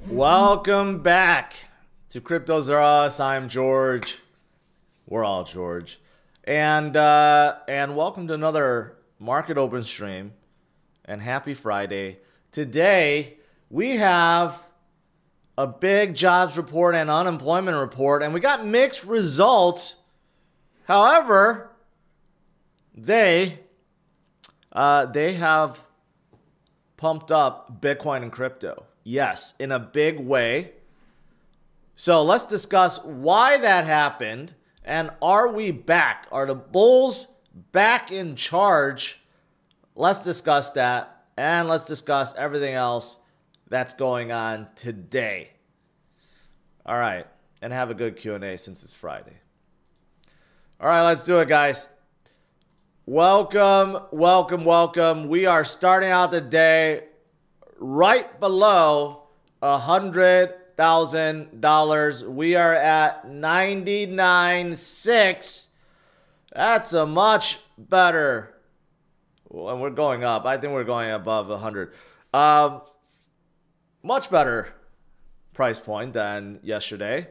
Welcome back to CryptosRUs. I'm George. We're all George. And welcome to another Market Open stream. And happy Friday. Today, we have a big jobs report and unemployment report. And we got mixed results. However, they have pumped up Bitcoin and crypto. Yes, in a big way. So let's discuss why that happened and are we back? Are the bulls back in charge? Let's discuss that and let's discuss everything else that's going on today. All right, and have a good Q&A since it's Friday. All right, let's do it, guys. Welcome, welcome, welcome. We are starting out the day right below $100,000. We are at 99.6. That's a much better. And we're going up. I think we're going above 100. Much better price point than yesterday.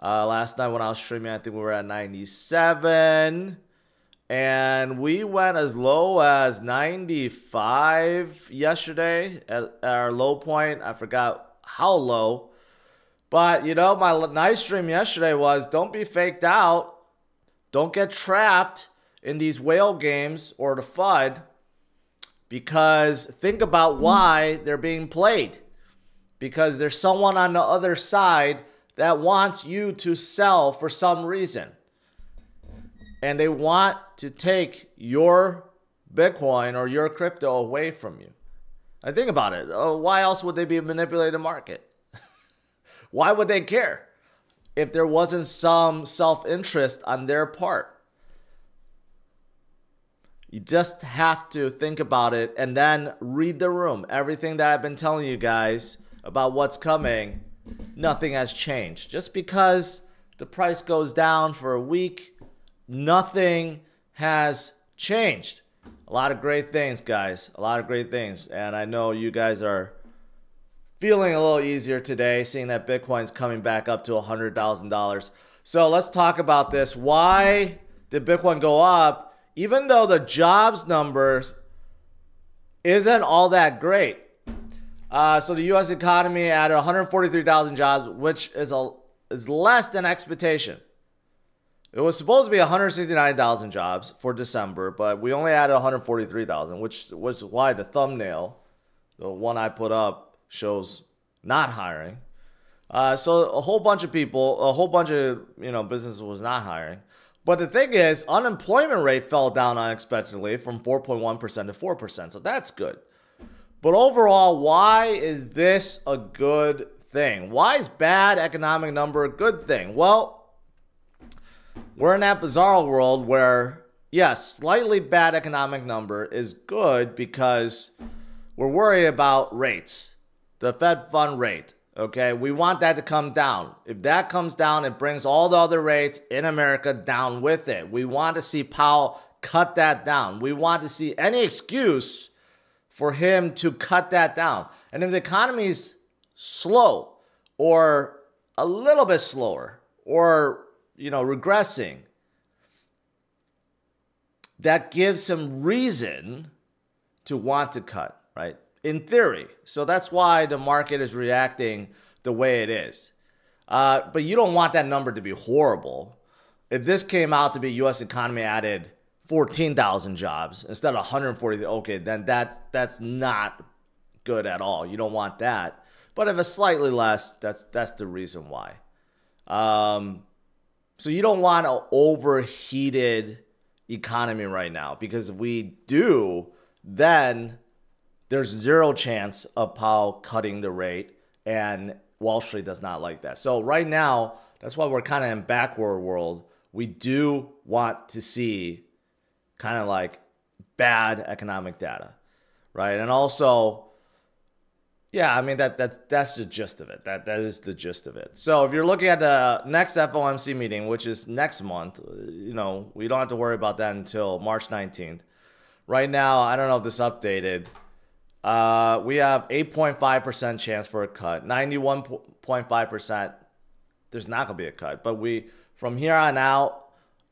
Last night when I was streaming, I think we were at 97. And we went as low as 95 yesterday at our low point. I forgot how low. But, you know, my nice stream yesterday was don't be faked out. Don't get trapped in these whale games or the FUD. Because think about why they're being played. Because there's someone on the other side that wants you to sell for some reason. And they want to take your Bitcoin or your crypto away from you. I think about it. Why else would they be manipulating the market? Why would they care if there wasn't some self-interest on their part? You just have to think about it and then read the room. Everything that I've been telling you guys about what's coming, nothing has changed. Just because the price goes down for a week, nothing has changed. A lot of great things, guys. A lot of great things. And I know you guys are feeling a little easier today, seeing that Bitcoin's coming back up to $100,000. So let's talk about this. Why did Bitcoin go up, even though the jobs numbers isn't all that great? So the U.S. economy added 143,000 jobs, which is less than expectation. It was supposed to be 169,000 jobs for December, but we only added 143,000, which was why the thumbnail, the one I put up, shows not hiring. So a whole bunch of people, a whole bunch of businesses was not hiring. But the thing is, unemployment rate fell down unexpectedly from 4.1% to 4%. So that's good. But overall, why is this a good thing? Why is bad economic number a good thing? Well, we're in that bizarre world where, yes, slightly bad economic number is good because we're worried about rates, the Fed fund rate, okay? We want that to come down. If that comes down, it brings all the other rates in America down with it. We want to see Powell cut that down. We want to see any excuse for him to cut that down. And if the economy is slow or a little bit slower or regressing, that gives him reason to want to cut, right? In theory. So that's why the market is reacting the way it is. But you don't want that number to be horrible. If this came out to be U.S. economy added 14,000 jobs instead of 140, okay, then that's not good at all. You don't want that. But if it's slightly less, that's the reason why. So you don't want an overheated economy right now, because if we do, then there's zero chance of Powell cutting the rate, and Wall Street does not like that. So right now, that's why we're kind of in backward world. We do want to see kind of like bad economic data, right? And also, yeah, I mean, that's the gist of it. That is the gist of it. So if you're looking at the next FOMC meeting, which is next month, we don't have to worry about that until March 19th. Right now, I don't know if this updated. We have 8.5% chance for a cut. 91.5%, there's not going to be a cut. But from here on out,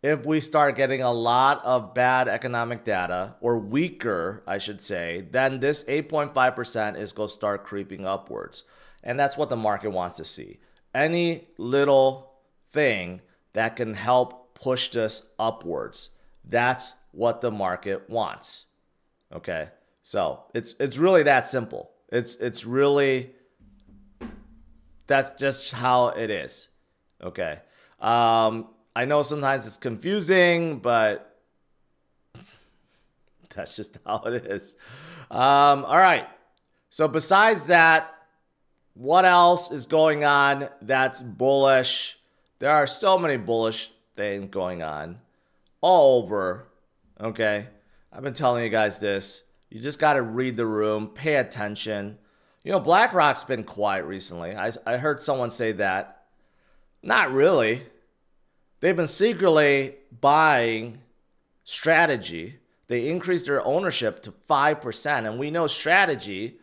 if we start getting a lot of bad economic data, or weaker, I should say, then this 8.5% is going to start creeping upwards. And that's what the market wants to see. Any little thing that can help push this upwards, that's what the market wants. Okay? So it's really that simple. It's really, that's just how it is. Okay? I know sometimes it's confusing, but that's just how it is. All right. So besides that, what else is going on that's bullish? There are so many bullish things going on all over. Okay. I've been telling you guys this. You just got to read the room, pay attention. You know, Blackrock's been quiet recently. I heard someone say that. Not really. They've been secretly buying Strategy. They increased their ownership to 5%. And we know Strategy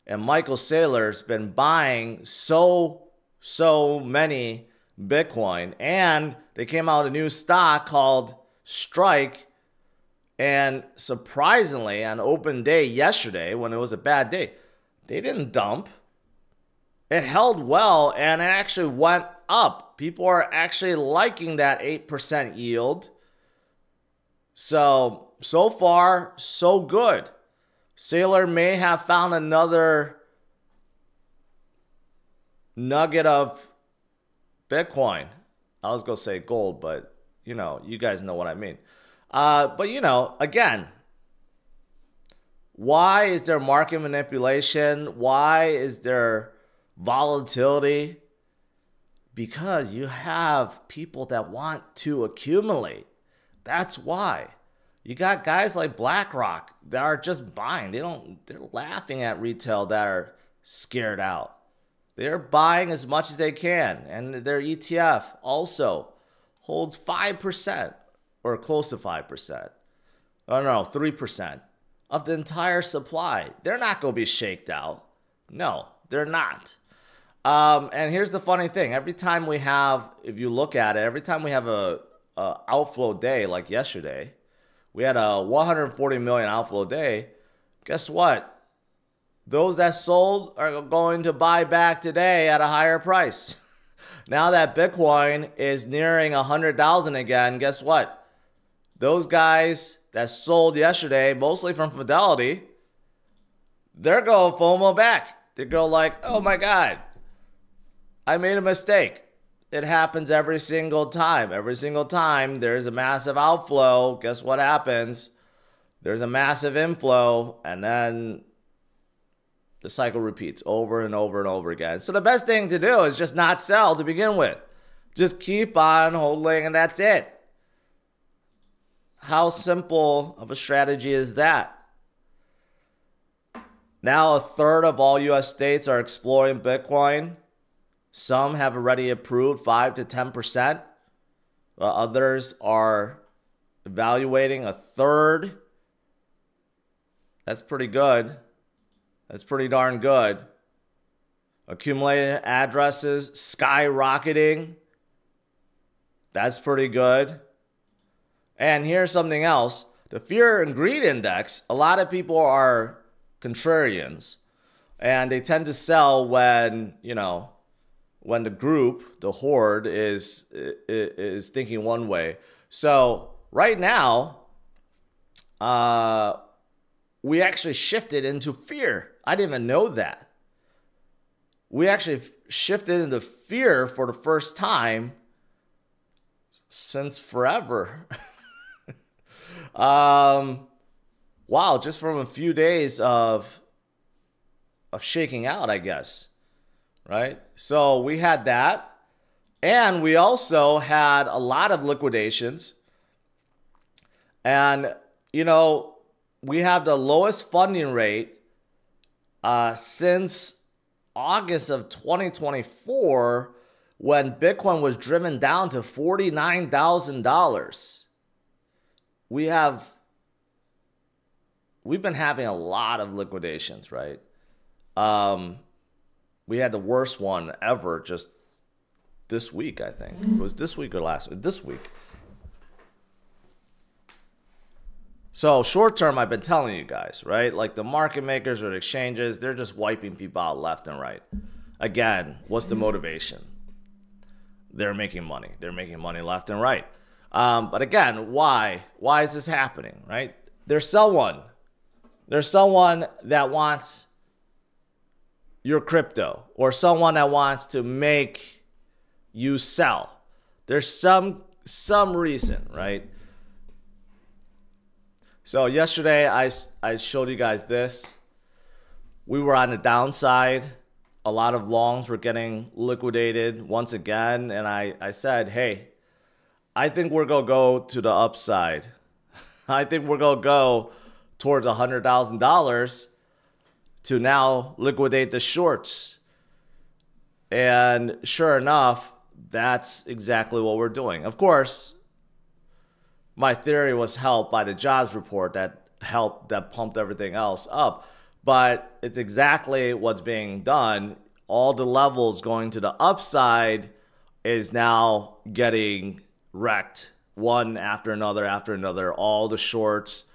and Michael Saylor's been buying so many Bitcoin. And they came out with a new stock called Strike. And surprisingly, on open day yesterday, when it was a bad day, they didn't dump. It held well, and it actually went up. People are actually liking that 8% yield. So far, so good. Saylor may have found another nugget of Bitcoin. I was going to say gold, but, you know, you guys know what I mean. But, you know, again, why is there market manipulation? Why is there volatility? Because you have people that want to accumulate. That's why. You got guys like Blackrock that are just buying. They're laughing at retail that are scared out. They're buying as much as they can. And their ETF also holds 5% or close to 5%. Oh no, 3% of the entire supply. They're not going to be shaked out. No, they're not. And here's the funny thing. Every time we have, if you look at it, every time we have a outflow day like yesterday, we had a 140 million outflow day. Guess what? Those that sold are going to buy back today at a higher price. Now that Bitcoin is nearing 100,000 again, guess what? Those guys that sold yesterday, mostly from Fidelity, they're going FOMO back. They go like, oh my God, I made a mistake. It happens every single time. Every single time there's a massive outflow, guess what happens? There's a massive inflow, and then the cycle repeats over and over and over again. So the best thing to do is just not sell to begin with. Just keep on holding, and that's it. How simple of a strategy is that? Now, a third of all U.S. states are exploring Bitcoin. Some have already approved 5 to 10%. While others are evaluating a third. That's pretty good. That's pretty darn good. Accumulating addresses skyrocketing. That's pretty good. And here's something else. The fear and greed index, a lot of people are contrarians. And they tend to sell when, you know, when the group, the horde, is thinking one way. So right now, we actually shifted into fear. I didn't even know that. We actually shifted into fear for the first time since forever. Wow, just from a few days of shaking out, I guess. Right? So we had that. And we also had a lot of liquidations. And, you know, we have the lowest funding rate since August of 2024, when Bitcoin was driven down to $49,000. We have we've been having a lot of liquidations, right? We had the worst one ever just this week, I think. It was this week or last week? This week. So short term, I've been telling you guys, right? Like the market makers or the exchanges, they're just wiping people out left and right. Again, what's the motivation? They're making money. They're making money left and right. But again, why? Why is this happening, right? There's someone that wants your crypto, or someone that wants to make you sell. There's some reason, right? So yesterday I showed you guys this. We were on the downside. A lot of longs were getting liquidated once again. And I said, hey, I think we're going to go to the upside. I think we're going to go towards $100,000 to now liquidate the shorts. And sure enough, that's exactly what we're doing. Of course, my theory was helped by the jobs report that pumped everything else up. But it's exactly what's being done. All the levels going to the upside is now getting wrecked one after another. All the shorts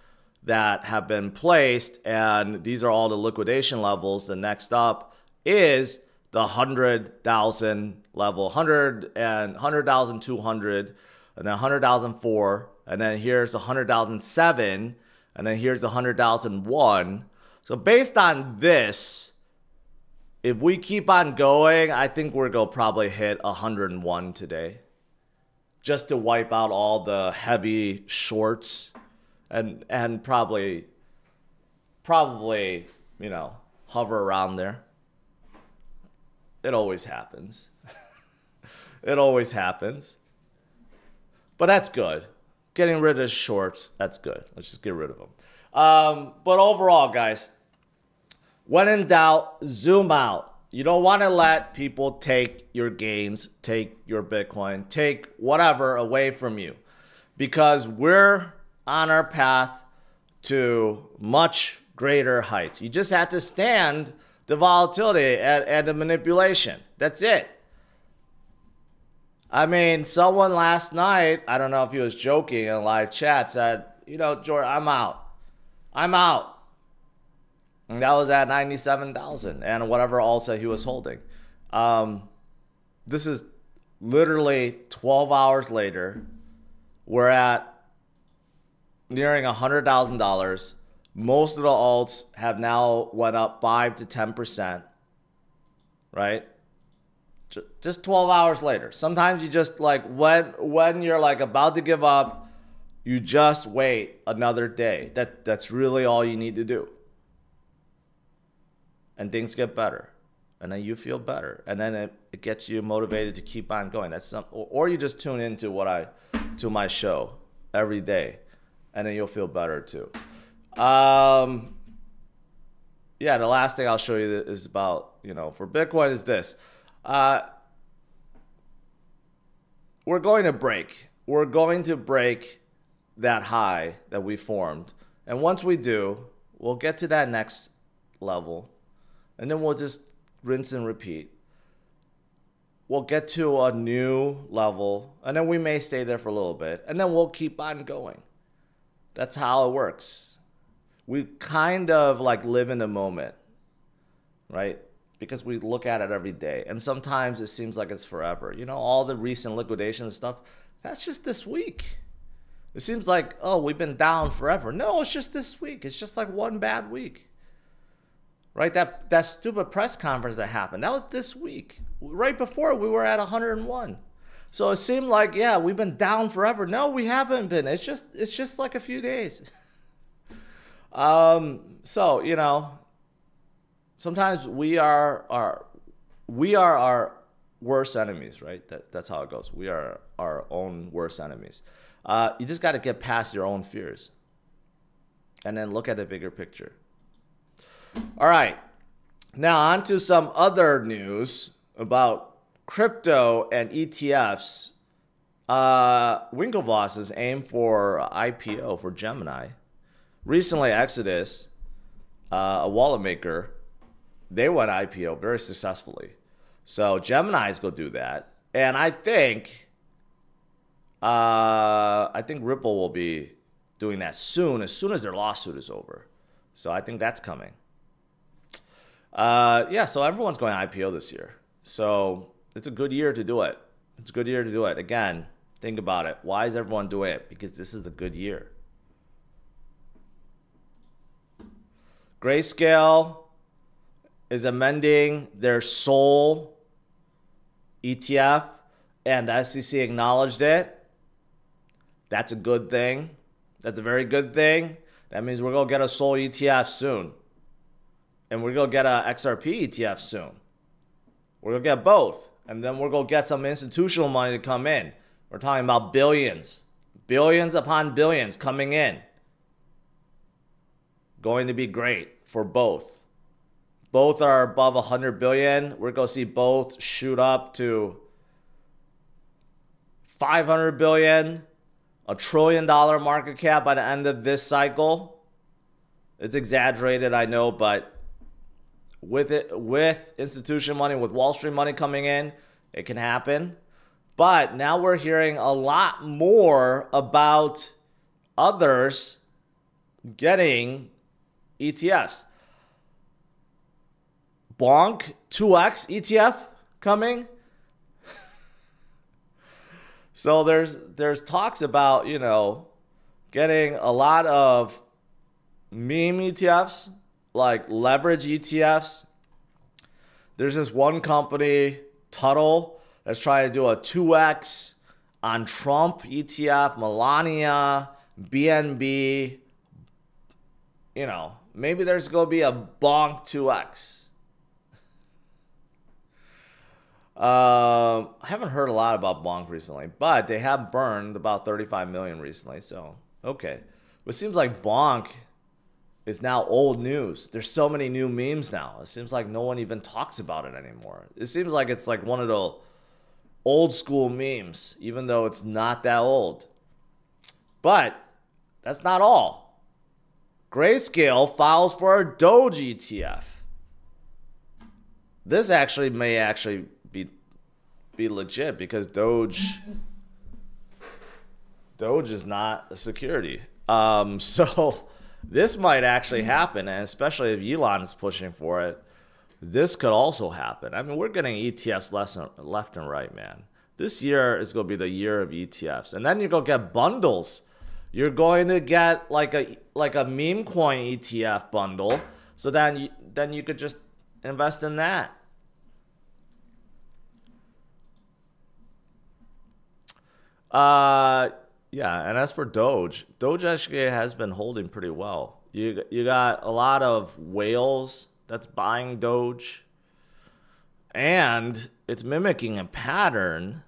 that have been placed, and these are all the liquidation levels. The next up is the 100,000 level, 100 and 100,200, and then 100,004. And then here's 100,007, and then here's 100,001. So based on this, if we keep on going, I think we're going to probably hit 101 today, just to wipe out all the heavy shorts and probably, you know, hover around there. It always happens. It always happens. But that's good. Getting rid of the shorts, that's good. Let's just get rid of them. But overall, guys, when in doubt, zoom out. You don't want to let people take your gains, take your Bitcoin, take whatever away from you, because we're on our path to much greater heights. You just have to stand the volatility and the manipulation. That's it. I mean, someone last night, I don't know if he was joking in a live chat, said, you know, Jordan, I'm out. And that was at 97,000 and whatever alts he was holding. This is literally 12 hours later. We're at nearing $100,000. Most of the alts have now went up 5 to 10%, right? Just 12 hours later. Sometimes you just like, when you're like about to give up, you just wait another day. That's really all you need to do. And things get better. And then you feel better. And then it gets you motivated to keep on going. That's or you just tune into my show every day. And then you'll feel better too. Yeah, the last thing I'll show you is about, you know, for Bitcoin is this. We're going to break. We're going to break that high that we formed. And once we do, we'll get to that next level. And then we'll just rinse and repeat. We'll get to a new level. And then we may stay there for a little bit. And then we'll keep on going. That's how it works. We kind of like live in the moment, right? Because we look at it every day. And sometimes it seems like it's forever. You know, all the recent liquidation stuff, that's just this week. It seems like, oh, we've been down forever. No, it's just this week. It's just like one bad week. Right? That stupid press conference that happened, that was this week. Right before we were at 101. So it seemed like, yeah, we've been down forever. No, we haven't been. It's just like a few days. So, you know, sometimes we are our worst enemies, right? That's how it goes. We are our own worst enemies. You just got to get past your own fears and then look at the bigger picture. All right. Now on to some other news about crypto and ETFs. Winklevoss's aim for IPO for Gemini recently Exodus, a wallet maker, they went IPO very successfully. So Gemini's go do that. And I think Ripple will be doing that soon as their lawsuit is over. So I think that's coming. Yeah, so everyone's going IPO this year. So it's a good year to do it. It's a good year to do it. Again, think about it. Why is everyone doing it? Because this is a good year. Grayscale is amending their SOL ETF, and the SEC acknowledged it. That's a good thing. That's a very good thing. That means we're going to get a SOL ETF soon. And we're going to get a XRP ETF soon. We're going to get both. And then we're going to get some institutional money to come in. We're talking about billions. Billions upon billions coming in. Going to be great for both. Both are above 100 billion. We're going to see both shoot up to 500 billion, $1 trillion market cap by the end of this cycle. It's exaggerated, I know, but with institutional money, with Wall Street money coming in, it can happen. But now we're hearing a lot more about others getting ETFs. Bonk 2X ETF coming. So there's talks about, you know, getting a lot of meme ETFs, like leverage ETFs. There's this one company, Tuttle, that's trying to do a 2X on Trump ETF, Melania, BNB. You know, maybe there's going to be a Bonk 2X. I haven't heard a lot about Bonk recently, but they have burned about 35 million recently. So, okay. But it seems like Bonk is now old news. There's so many new memes now. It seems like no one even talks about it anymore. It seems like it's like one of the old school memes, even though it's not that old. But that's not all. Grayscale files for a Doge ETF. This actually may be legit because Doge is not a security. So this might actually happen, and especially if Elon is pushing for it, this could also happen. I mean, we're getting ETFs left and right, man. This year is going to be the year of ETFs, and then you're going to get bundles. You're going to get like a meme coin ETF bundle, so then you could just invest in that. Yeah, and as for Doge actually has been holding pretty well. You got a lot of whales that's buying Doge, and it's mimicking a pattern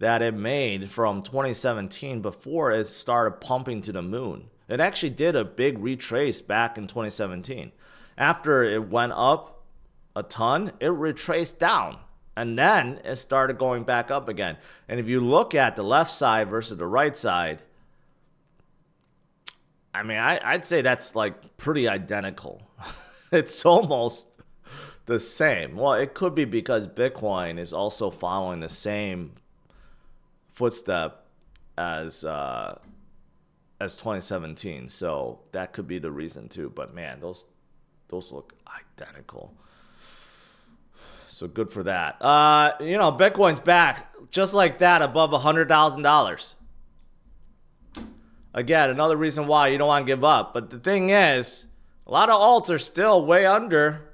that it made from 2017 before it started pumping to the moon. It actually did a big retrace back in 2017. After it went up a ton, it retraced down. And then it started going back up again. And if you look at the left side versus the right side, I mean, I'd say that's like pretty identical. It's almost the same. Well, it could be because Bitcoin is also following the same footstep as 2017. So that could be the reason too. But man, those look identical. So good for that. You know, Bitcoin's back just like that above $100,000. Again, another reason why you don't want to give up. But the thing is, a lot of alts are still way under.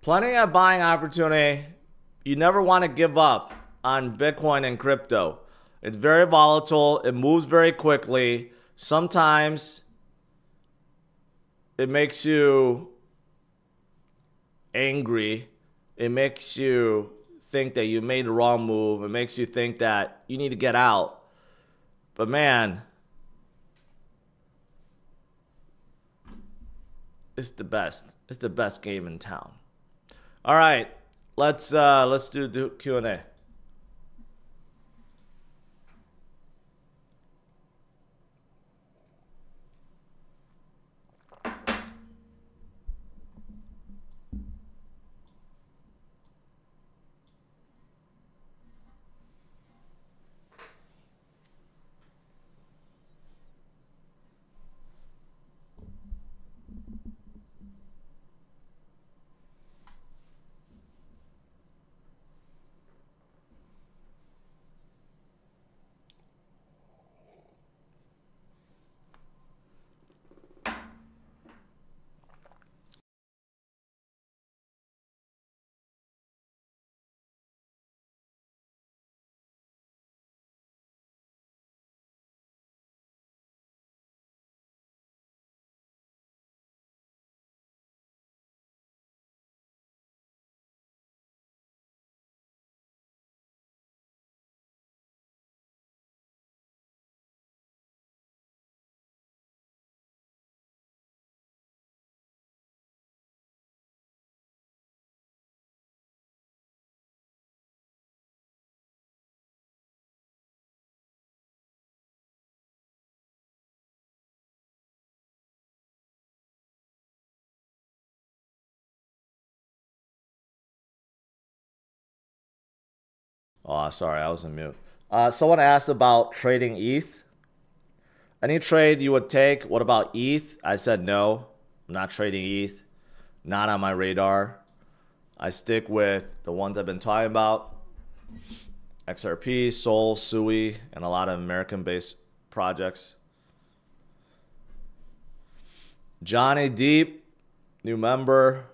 Plenty of buying opportunity. You never want to give up on Bitcoin and crypto. It's very volatile. It moves very quickly. Sometimes it makes you angry. It makes you think that you made the wrong move. It makes you think that you need to get out. But man, it's the best. It's the best game in town. All right, let's do Q&A. Oh, sorry, I was on mute. Someone asked about trading ETH. Any trade you would take? What about ETH? I said no. I'm not trading ETH. Not on my radar. I stick with the ones I've been talking about. XRP, Sol, Sui, and a lot of American-based projects. Johnny Deep, new member.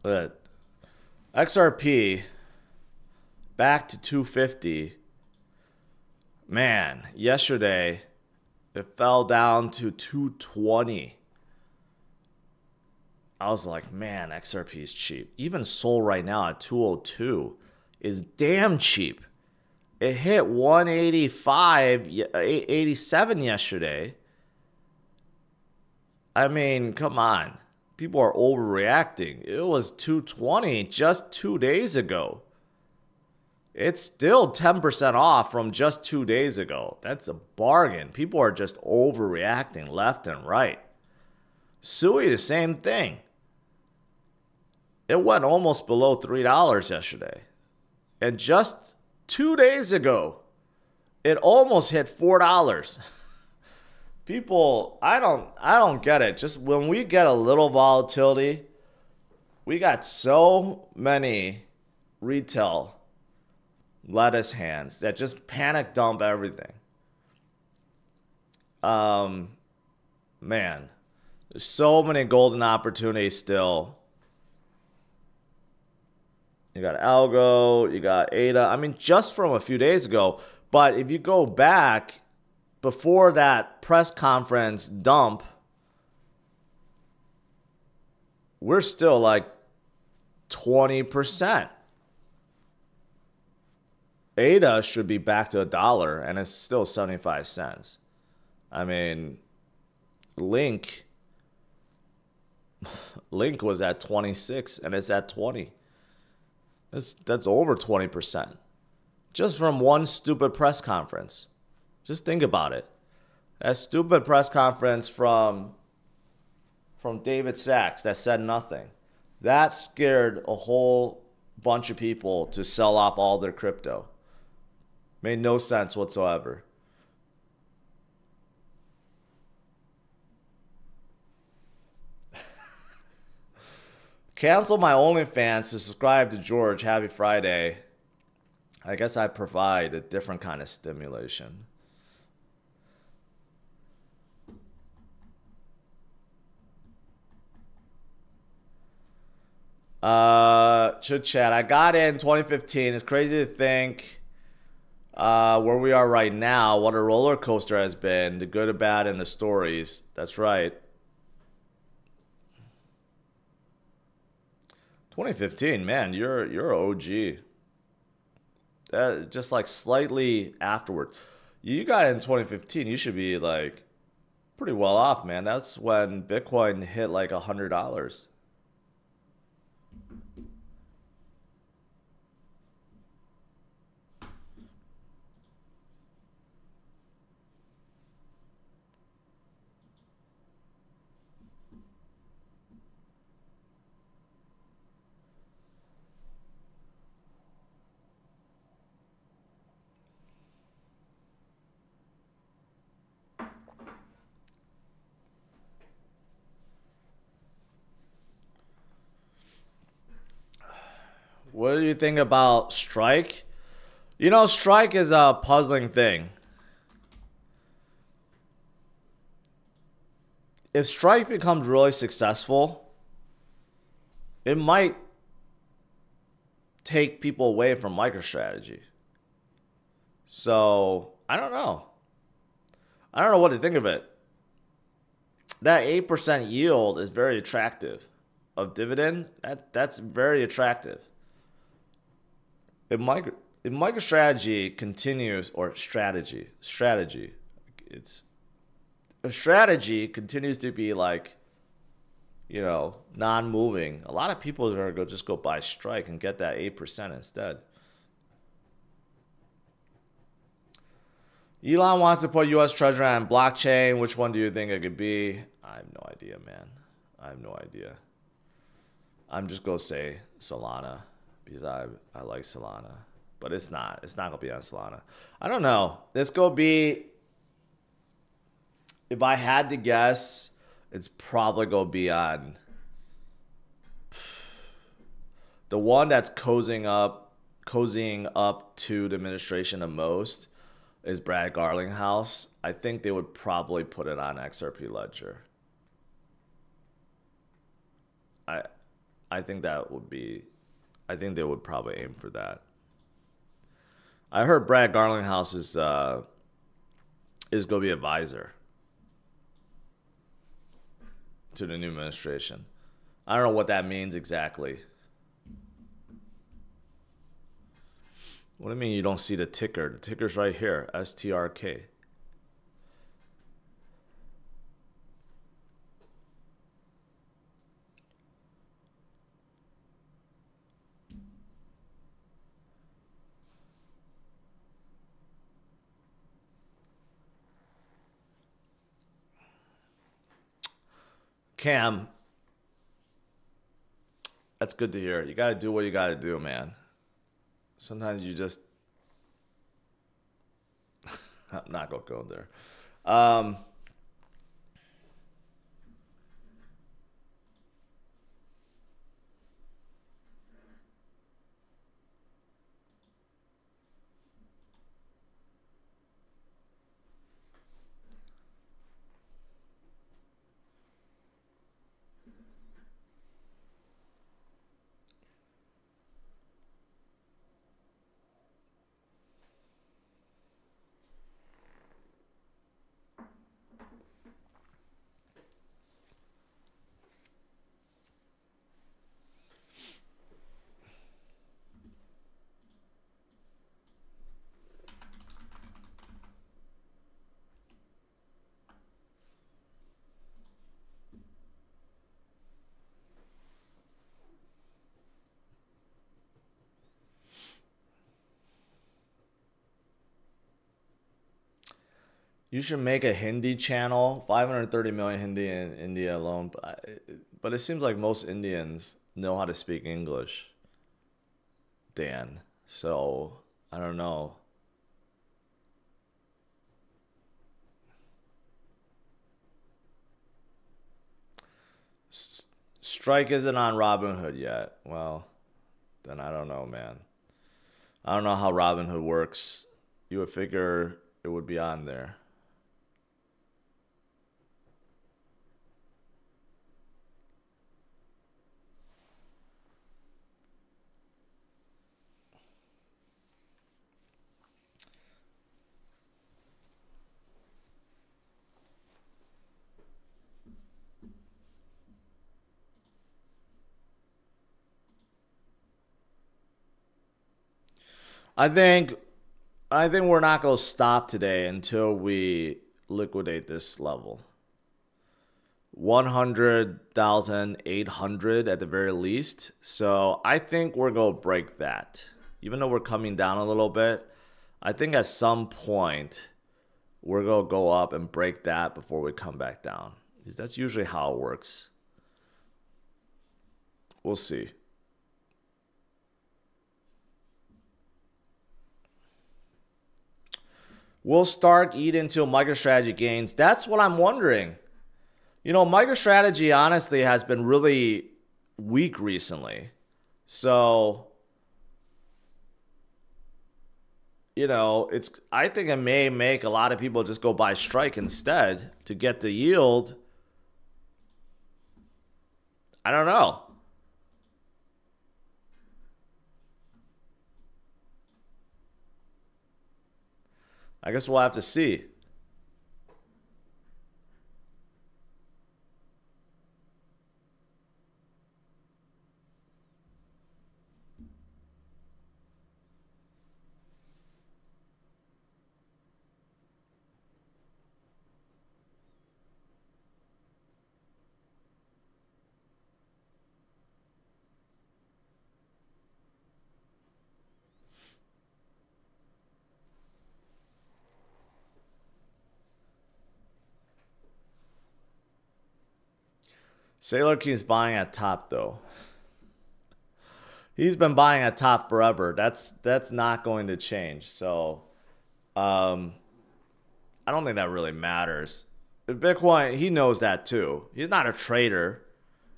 But XRP back to 250. Man, yesterday it fell down to 220. I was like, man, XRP is cheap. Even Sol right now at 202 is damn cheap. It hit 185, 87 yesterday. I mean, come on. People are overreacting. It was 220 just 2 days ago. It's still 10% off from just 2 days ago. That's a bargain. People are just overreacting left and right. Sui, the same thing. It went almost below $3 yesterday. And just 2 days ago, it almost hit $4. People, I don't get it. Just when we get a little volatility, we got so many retail lettuce hands that just panic dump everything. Man, there's so many golden opportunities still. You got Algo, you got ADA. I mean, just from a few days ago. But if you go back before that press conference dump, we're still like 20%. ADA should be back to $1 and it's still 75 cents. I mean, Link was at 26 and it's at 20. That's over 20%. Just from one stupid press conference. Just think about it. That stupid press conference from David Sachs that said nothing. That scared a whole bunch of people to sell off all their crypto. Made no sense whatsoever. Cancel my OnlyFans to subscribe to George. Happy Friday. I guess I provide a different kind of stimulation. Chit chat. I got in 2015. It's crazy to think where we are right now, what a roller coaster has been, the good, the bad, and the stories. That's right. 2015, man, you're an OG. Just like slightly afterward. You got in 2015, you should be like pretty well off, man. That's when Bitcoin hit like $100. What do you think about Strike? You know, Strike is a puzzling thing. If Strike becomes really successful, it might take people away from MicroStrategy. So, I don't know. I don't know what to think of it. That 8% yield is very attractive. Of dividend, that's very attractive. If MicroStrategy continues, or strategy, it's if strategy continues to be like, you know, non-moving, a lot of people are going to just go buy strike and get that 8% instead. Elon wants to put U.S. Treasury on blockchain. Which one do you think it could be? I have no idea, man. I have no idea. I'm just going to say Solana because I like Solana. But it's not. It's not going to be on Solana. I don't know. It's going to be, if I had to guess, it's probably going to be on the one that's cozying up to the administration the most is Brad Garlinghouse. I think they would probably put it on XRP Ledger. I think that would be, I think they would probably aim for that. I heard Brad Garlinghouse is going to be advisor to the new administration. I don't know what that means exactly. What do you mean you don't see the ticker? The ticker's right here, STRK. Cam, that's good to hear. You got to do what you got to do, man. Sometimes you just, I'm not going to go there. You should make a Hindi channel, 530 million Hindi in India alone. But it seems like most Indians know how to speak English, Dan. So, I don't know. Strike isn't on Robinhood yet. Well, then I don't know, man. I don't know how Robinhood works. You would figure it would be on there. I think we're not going to stop today until we liquidate this level. 100,800 at the very least. So I think we're going to break that. Even though we're coming down a little bit, I think at some point we're going to go up and break that before we come back down. Because that's usually how it works. We'll see. Will Stark eat into MicroStrategy gains? That's what I'm wondering. You know, MicroStrategy honestly has been really weak recently. So, you know, I think it may make a lot of people just go buy Strike instead to get the yield. I don't know. I guess we'll have to see. Sailor keeps buying at top though. He's been buying at top forever. That's not going to change. So I don't think that really matters. Bitcoin, he knows that too. He's not a trader.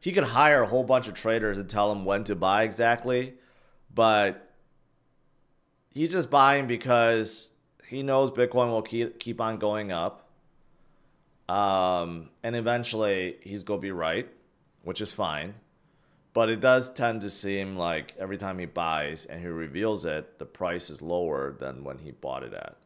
He could hire a whole bunch of traders and tell them when to buy exactly, but he's just buying because he knows Bitcoin will keep on going up. And eventually he's going to be right, which is fine. But it does tend to seem like every time he buys and he reveals it, the price is lower than when he bought it at.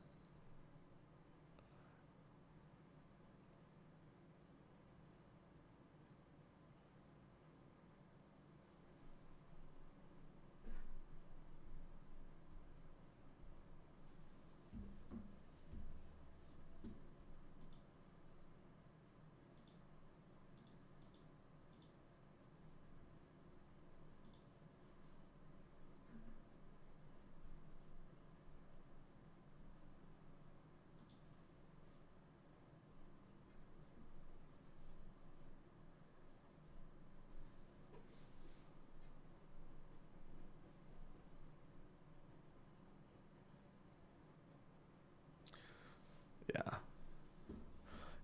Yeah.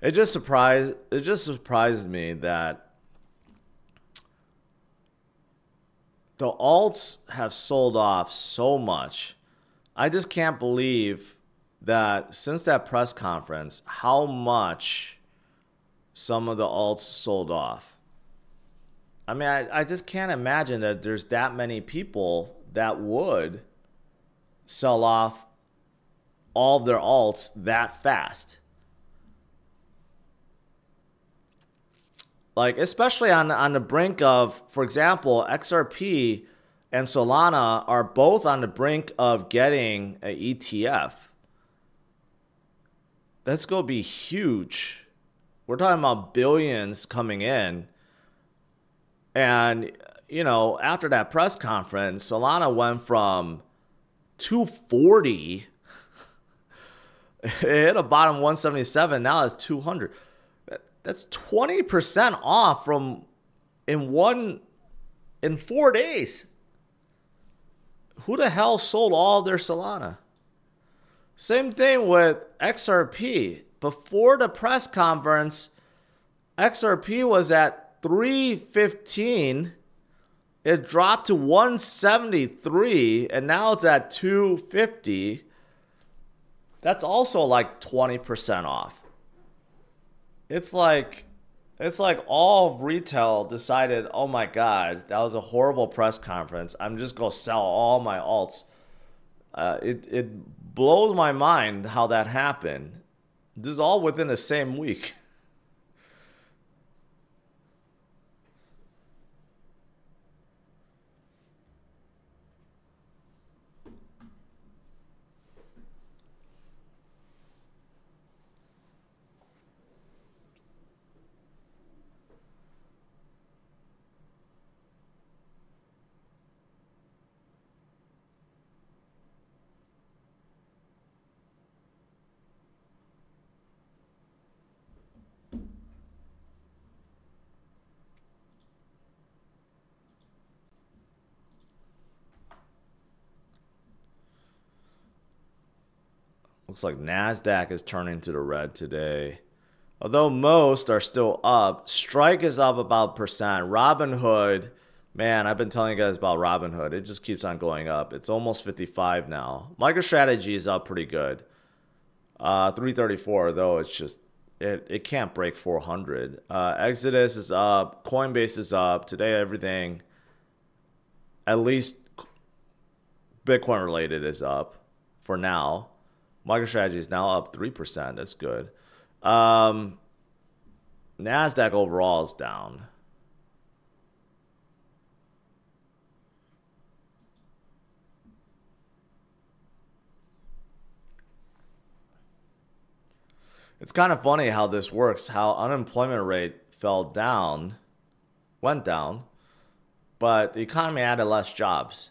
It just surprised me that the alts have sold off so much. I just can't believe that since that press conference, how much some of the alts sold off. I mean, I just can't imagine that there's that many people that would sell off all of their alts that fast. Like, especially on the brink of, for example, XRP and Solana are both on the brink of getting an ETF. That's going to be huge. We're talking about billions coming in. And, you know, after that press conference, Solana went from 240. It hit a bottom 177. Now it's 200. That's 20% off from in 4 days. Who the hell sold all their Solana? Same thing with XRP. Before the press conference, XRP was at 315. It dropped to 173, and now it's at 250. That's also like 20% off. It's like all of retail decided, oh my God, that was a horrible press conference. I'm just going to sell all my alts. It blows my mind how that happened. This is all within the same week. Looks like NASDAQ is turning to the red today. Although most are still up, Strike is up about percent. Robinhood, man, I've been telling you guys about Robinhood. It just keeps on going up. It's almost 55 now. MicroStrategy is up pretty good. 334, though, it's just, it can't break 400. Exodus is up. Coinbase is up. Today, everything, at least Bitcoin related, is up for now. MicroStrategy is now up 3%. That's good. NASDAQ overall is down. It's kind of funny how this works, how unemployment rate went down, but the economy added less jobs.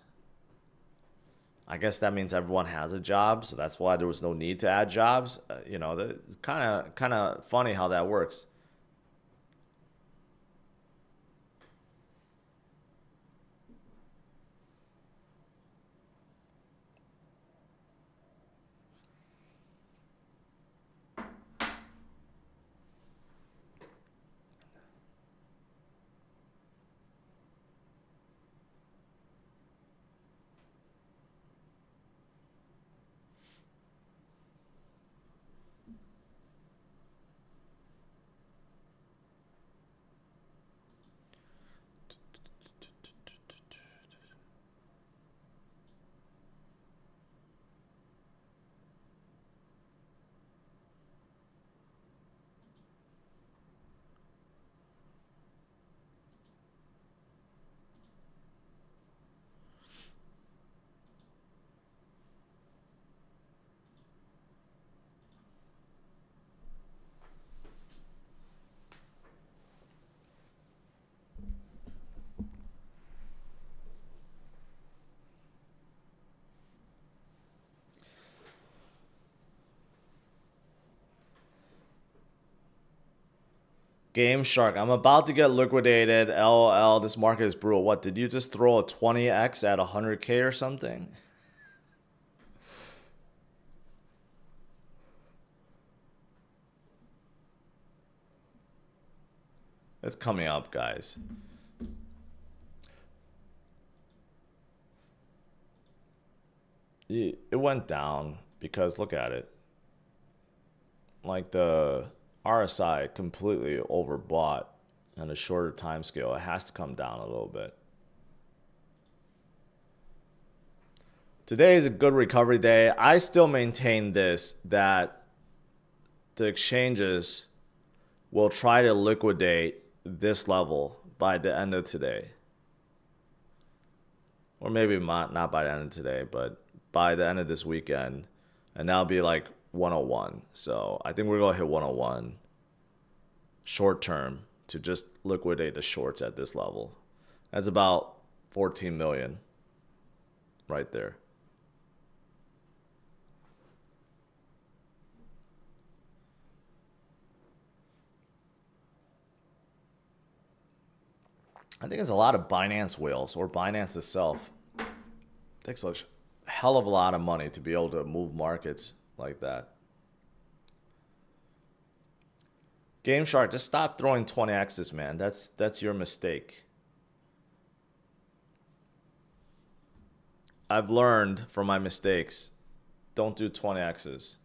I guess that means everyone has a job, so that's why there was no need to add jobs. You know, it's kind of funny how that works. Game Shark, I'm about to get liquidated. LOL, this market is brutal. What, did you just throw a 20x at 100K or something? It's coming up, guys. It went down because look at it. Like the RSI completely overbought on a shorter time scale. It has to come down a little bit. Today is a good recovery day. I still maintain this, that the exchanges will try to liquidate this level by the end of today. Or maybe not by the end of today, but by the end of this weekend. And that'll be like 101. So I think we're going to hit 101 short term to just liquidate the shorts at this level. That's about 14 million right there. I think it's a lot of Binance whales or Binance itself. It takes a hell of a lot of money to be able to move markets like that. Game Shark, just stop throwing 20x's, man. That's your mistake. I've learned from my mistakes. Don't do 20x's.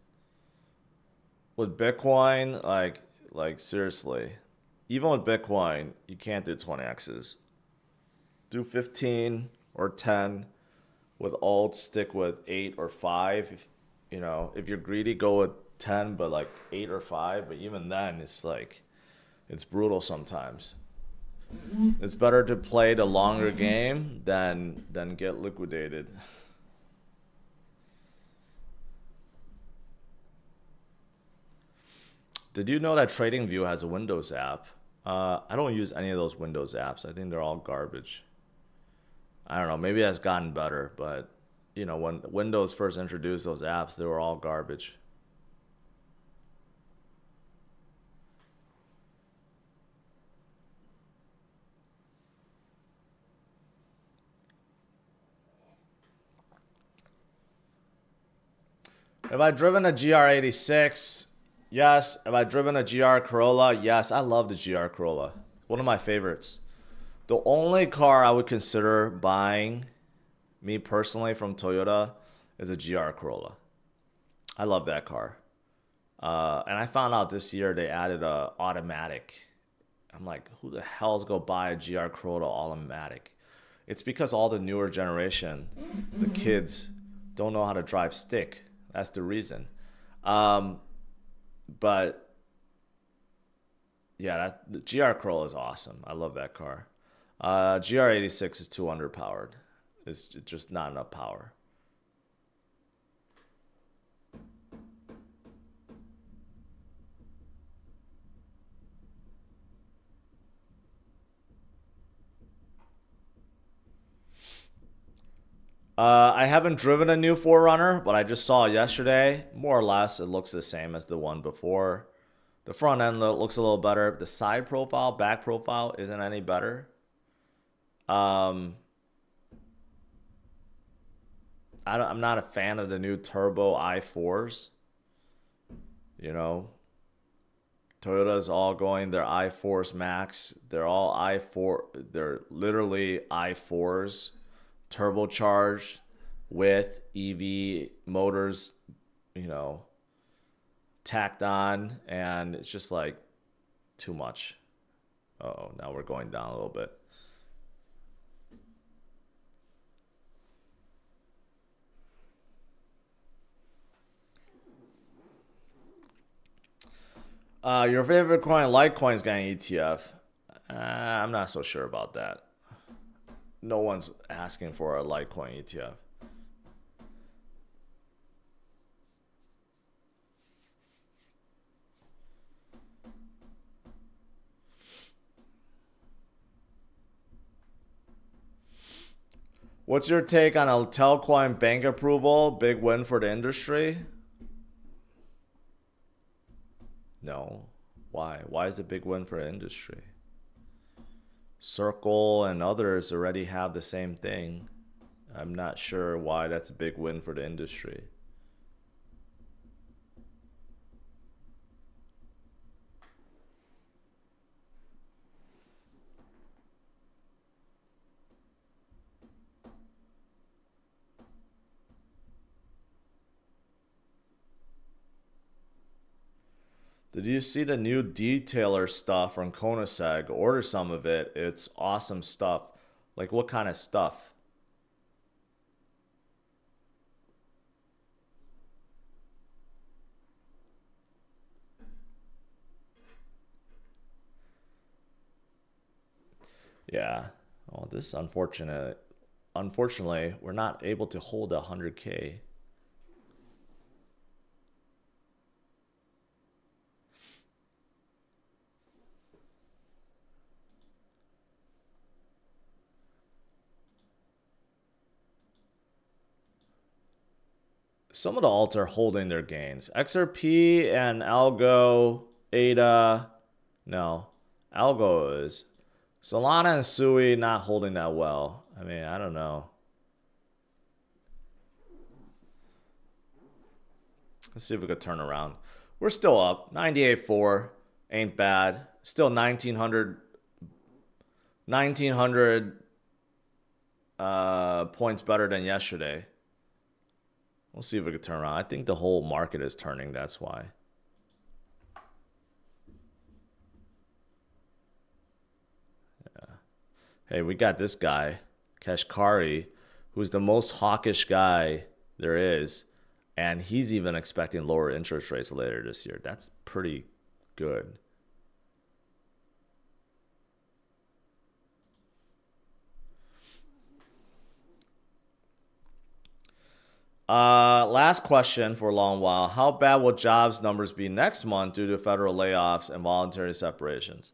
With Bitcoin, like seriously. Even with Bitcoin, you can't do 20x's. Do 15 or 10. With alt, stick with 8 or 5. If you're greedy, go with 10, but like 8 or 5. But even then, it's like, it's brutal sometimes. It's better to play the longer game than get liquidated. Did you know that TradingView has a Windows app? I don't use any of those Windows apps. I think they're all garbage. I don't know. Maybe that's gotten better, but when Windows first introduced those apps, they were all garbage. Have I driven a GR86? Yes. Have I driven a GR Corolla? Yes. I love the GR Corolla. One of my favorites. The only car I would consider buying, me personally, from Toyota is a GR Corolla. I love that car. And I found out this year they added a automatic. I'm like, who the hell's go buy a GR Corolla automatic? It's because all the newer generation, the kids, don't know how to drive stick. That's the reason. But yeah, the GR Corolla is awesome. I love that car. GR86 is too underpowered. It's just not enough power. I haven't driven a new 4Runner, but I just saw it yesterday. More or less, it looks the same as the one before. The front end looks a little better. The side profile, back profile isn't any better. I'm not a fan of the new turbo i4s. Toyota's all going their i4s Max. They're all i4. They're literally i4s. Turbocharged with EV motors, tacked on, and it's just like too much. Uh-oh, now we're going down a little bit. Your favorite coin, Litecoin's getting ETF. I'm not so sure about that. No one's asking for a Litecoin ETF. What's your take on a Telcoin bank approval? Big win for the industry? No. Why? Why is it a big win for the industry? Circle and others already have the same thing. I'm not sure why that's a big win for the industry. Did you see the new detailer stuff from Koenigsegg? Order some of it. It's awesome stuff. Like what kind of stuff? Yeah. Well, this is unfortunate. Unfortunately, we're not able to hold 100K. Some of the alts are holding their gains. XRP and Algo, ADA, no. Algo is. Solana and Sui not holding that well. I mean, I don't know. Let's see if we could turn around. We're still up. 98.4. Ain't bad. Still 1,900 points better than yesterday. We'll see if we can turn around. I think the whole market is turning. That's why. Yeah. Hey, we got this guy, Kashkari, who's the most hawkish guy there is. And he's even expecting lower interest rates later this year. That's pretty good. Last question for a long while. How bad will jobs numbers be next month due to federal layoffs and voluntary separations?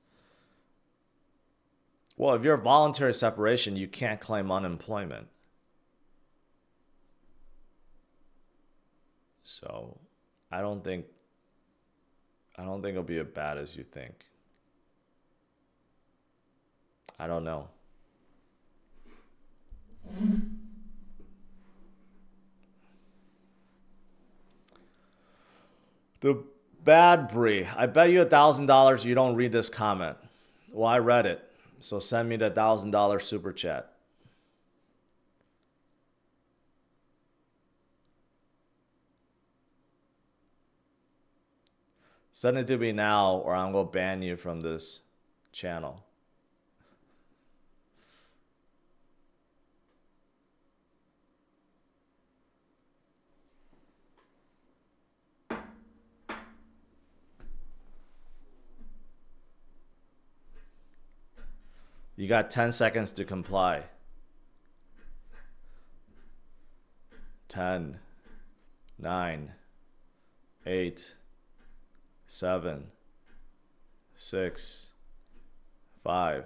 Well, if you're a voluntary separation, you can't claim unemployment. So I don't think it'll be as bad as you think. I don't know. The bad Bree. I bet you $1,000 you don't read this comment. Well, I read it. So send me the $1,000 super chat. Send it to me now or I'm going to ban you from this channel. You got 10 seconds to comply. 10, 9, 8, 7, 6, 5,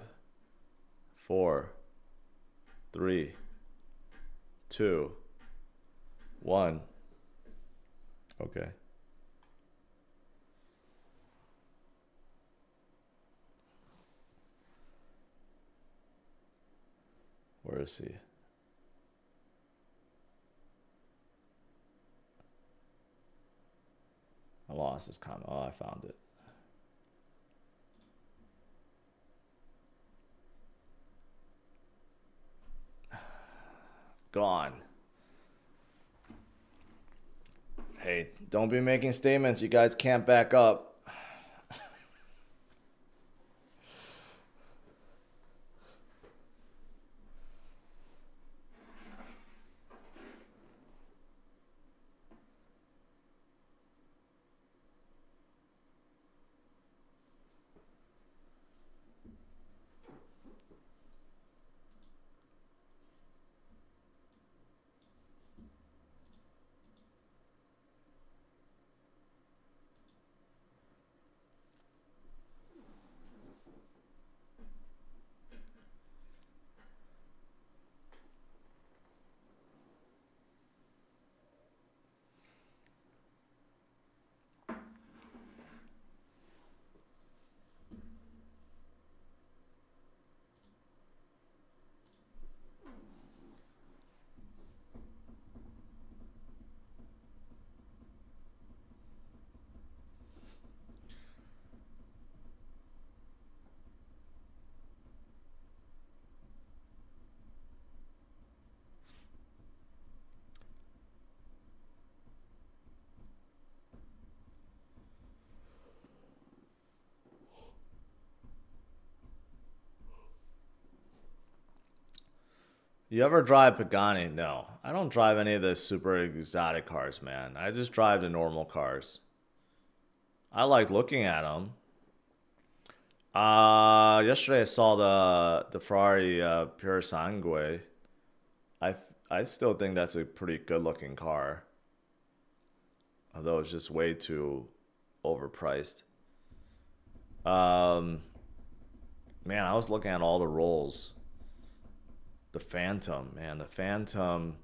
4, 3, 2, 1. Okay. Where is he? I lost his comment. Oh, I found it. Gone. Hey, don't be making statements you guys can't back up. You ever drive Pagani? No. I don't drive any of the super exotic cars, man. I just drive the normal cars. I like looking at them. Yesterday I saw the Ferrari Pure Sangue. I still think that's a pretty good looking car. Although it's just way too overpriced. Man, I was looking at all the rolls. The Phantom, man, the Phantom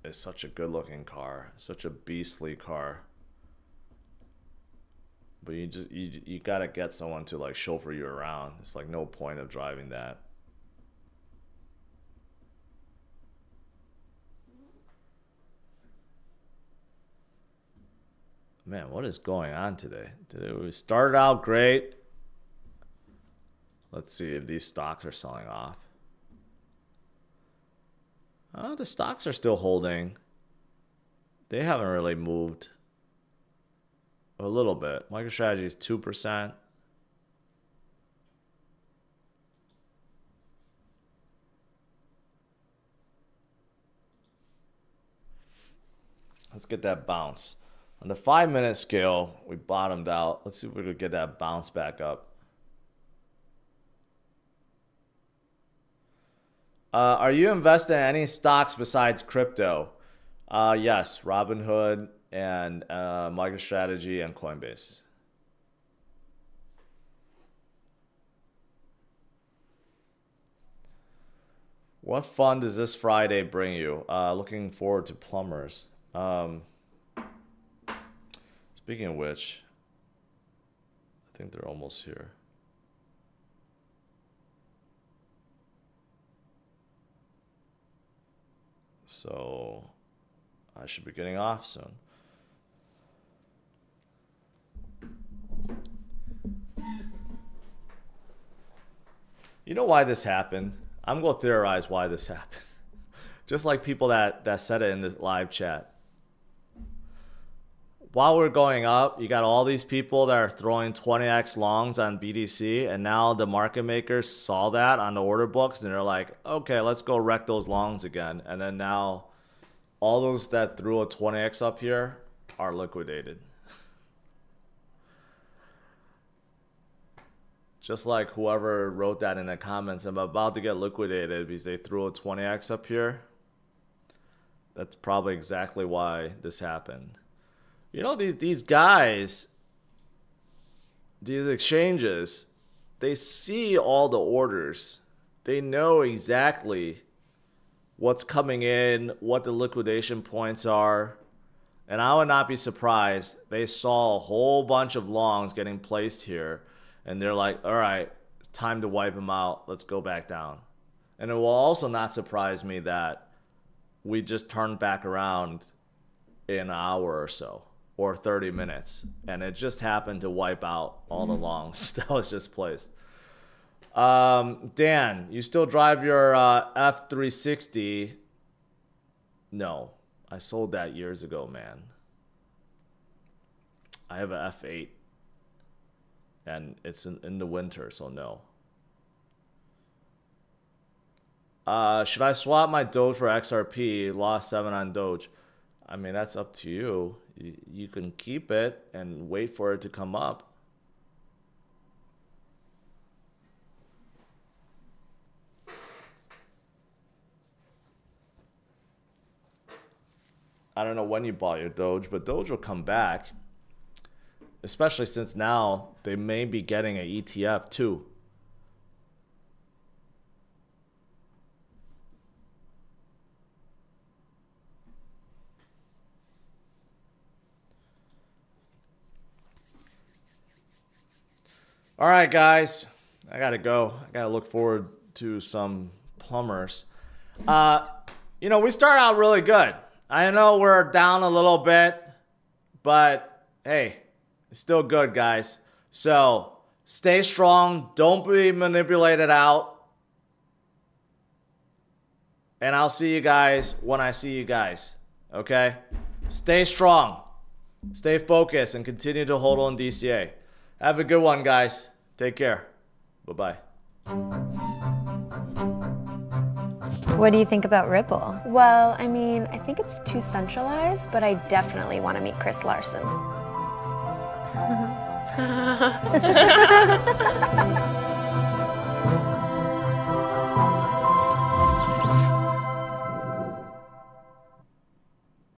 is such a good looking car, such a beastly car. But you gotta get someone to like chauffeur you around. It's like no point of driving that. Man, what is going on today? We started out great. Let's see if these stocks are selling off. The stocks are still holding. They haven't really moved. A little bit. MicroStrategy is 2%. Let's get that bounce. On the 5-minute scale, we bottomed out. Let's see if we could get that bounce back up. Are you investing in any stocks besides crypto? Yes, Robinhood and MicroStrategy and Coinbase. What fun does this Friday bring you? Looking forward to plumbers. Speaking of which, I think they're almost here. So I should be getting off soon. You know why this happened? I'm going to theorize why this happened. Just like people that said it in this live chat. While we're going up, you got all these people that are throwing 20x longs on BTC, and now the market makers saw that on the order books, and they're like, okay, let's go wreck those longs again. And then now all those that threw a 20x up here are liquidated. Just like whoever wrote that in the comments, I'm about to get liquidated because they threw a 20x up here. That's probably exactly why this happened. You know, these guys, these exchanges, they see all the orders. They know exactly what's coming in, what the liquidation points are. And I would not be surprised. They saw a whole bunch of longs getting placed here. And they're like, all right, it's time to wipe them out. Let's go back down. And it will also not surprise me that we just turned back around in an hour or so. Or 30 minutes, and it just happened to wipe out all the longs that was just placed. Dan, you still drive your F360? No, I sold that years ago, man. I have an F8, and it's in the winter, so no. Should I swap my Doge for XRP? Lost 7 on Doge. I mean, that's up to you. You can keep it and wait for it to come up. I don't know when you bought your Doge, but Doge will come back. Especially since now they may be getting an ETF too. All right, guys, I gotta go. I gotta look forward to some plumbers. You know, we start out really good. I know we're down a little bit, but hey, it's still good, guys. So stay strong. Don't be manipulated out. And I'll see you guys when I see you guys. Okay? Stay strong. Stay focused and continue to hold on DCA. Have a good one, guys. Take care. Bye-bye. What do you think about Ripple? Well, I mean, I think it's too centralized, but I definitely want to meet Chris Larson.